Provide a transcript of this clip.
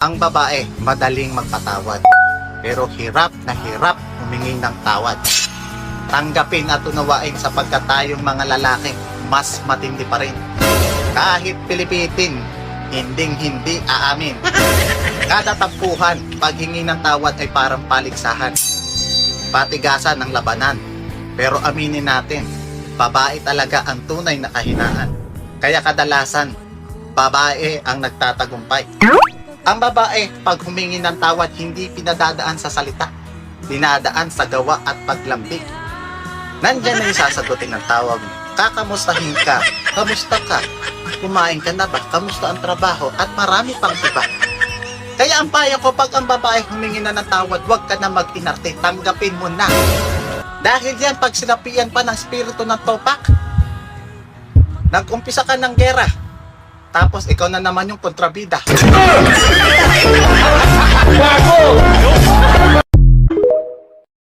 Ang babae, madaling magpatawad. Pero hirap na hirap humingi ng tawad. Tanggapin at unawain sapagkat tayong mga lalaki, mas matindi pa rin. Kahit pilipitin, hindi aamin. Kada tampuhan, paghingi ng tawad ay parang paligsahan. Patigasan ng labanan. Pero aminin natin, babae talaga ang tunay na kahinaan. Kaya kadalasan, babae ang nagtatagumpay. Ang babae, pag humingi ng tawad, hindi pinadadaan sa salita. Dinadaan sa gawa at paglambing. Nandyan na yung sasagutin ng tawag. Kakamustahin ka? Kamusta ka? Kumain ka na ba? Kamusta ang trabaho? At marami pang iba. Kaya ang payo ko, pag ang babae humingi na ng tawad, huwag ka na mag-inarte. Tanggapin mo na. Dahil yan, pag sinapian pa ng spirito ng topak, nag-umpisa ka ng gera. Tapos ikaw na naman yung kontrabida.